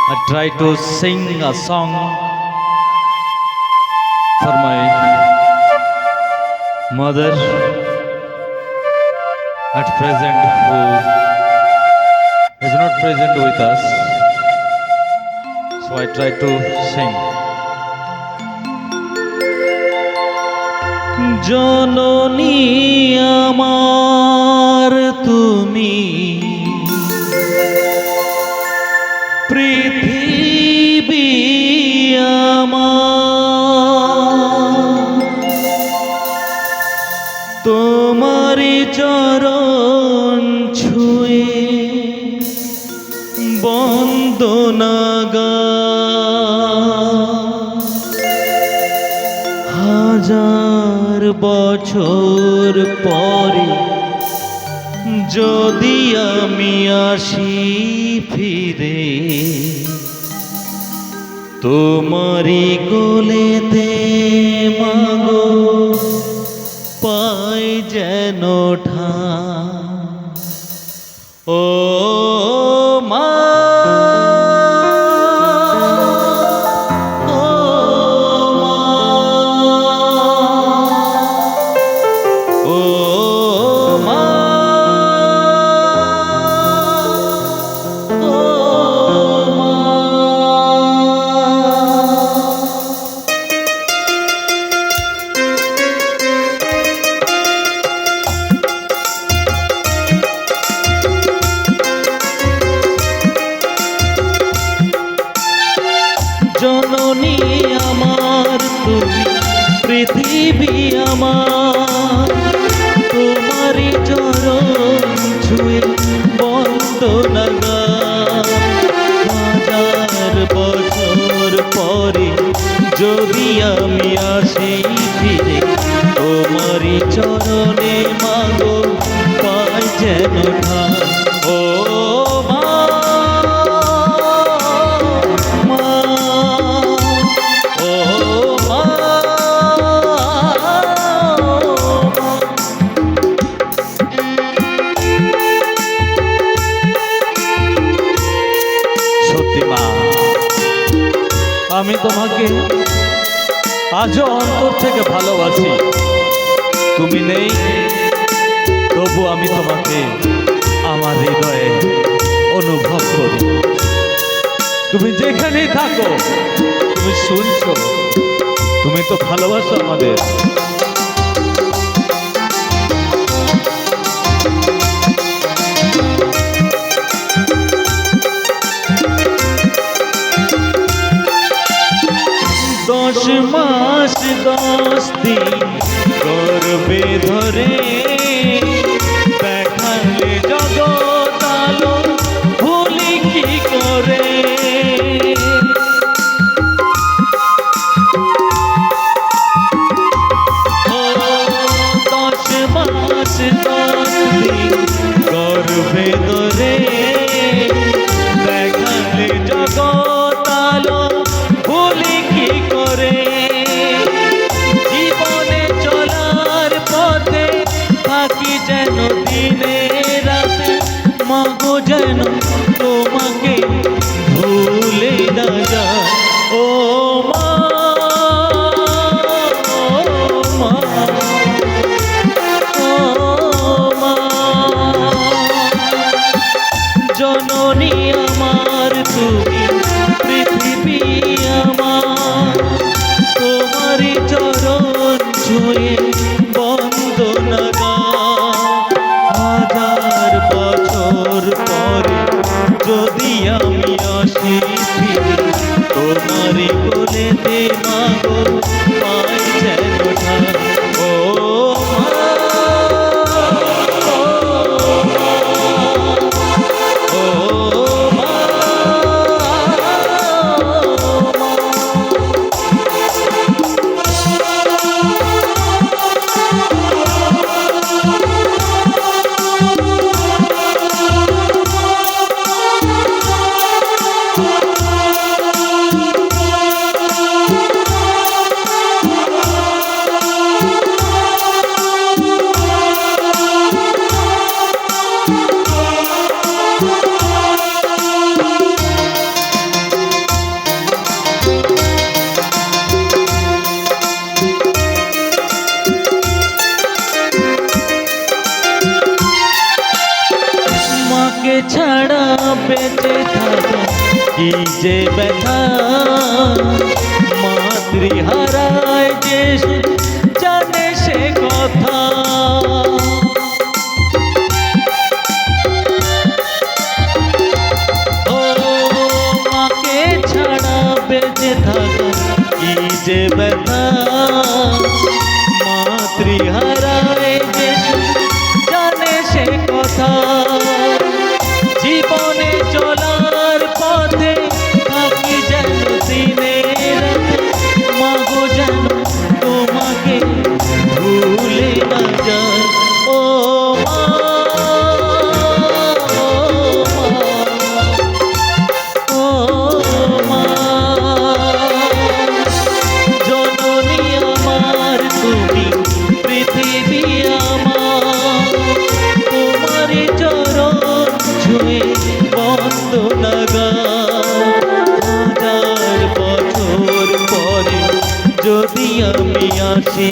I try to sing a song for my mother at present who is not present with us. So I try to sing. জননী আমার তুমি পৃথিবী আমার তোমারি চরণ ছুঁয়ে বন্দনা হাজার বছর পরে যদি আমি আসি ফিরে তোমারি কোলেতে মাগো পাই যেন ঠাঁই ও মা জননী আমার তুমি পৃথিবী আমার তোমারি চরণ ছুঁয়ে বন্দনা হাজার বছর পরে যদি আমি আসি ফিরে তোমারি চরণে মাগো পাই যেন ঠাঁই ও আমি তোমাকে আজও অন্তর থেকে ভালোবাসি তুমি নেই তবু আমি তোমাকে আমার হৃদয়ে অনুভব করি তুমি যেখানেই থাকো তুমি শুনছো তুমি তো ভালোবাসো আমাদের দশ মাস 10 দিন গর্ভে ধরে দেখালে জগৎ আলো ভুলি কি করে 10 মাস 10 দিন গর্ভে ধরে দেখালে জগৎ আলো ভুলি কি করে জীবনে চলার পথে থাকি যেন দিনে রাতে মাগো যেন তোমাকে ভুলে না যায় ও মা জননী আমার তুমি পৃথিবী আমার তোমারি চরণ ছুঁয়ে বন্দনা হাজার বছর পরে যদি আমি আসি ফিরে তোমারি কোলেতে মাগো পাই যেন ঠাঁই ও কি যে ব্যথা মাতৃহারায় যে জানে সে কথা। ও মাকে ছাড়া বেঁচে থাকা কি যে ব্যথা মাতৃহারায় যে জানে সে কথা। জীবনে চলার পথে থাকি যেন দিনে রাতে, মাগো যেন তোমাকে ভুলে না যায়। ও মা, ও মা, জননী আমার তুমি, পৃথিবী আমার, তোমারই চরণ ছুঁয়ে বন্দনা গাই। হাজার বছর পরে যদি আমি আসি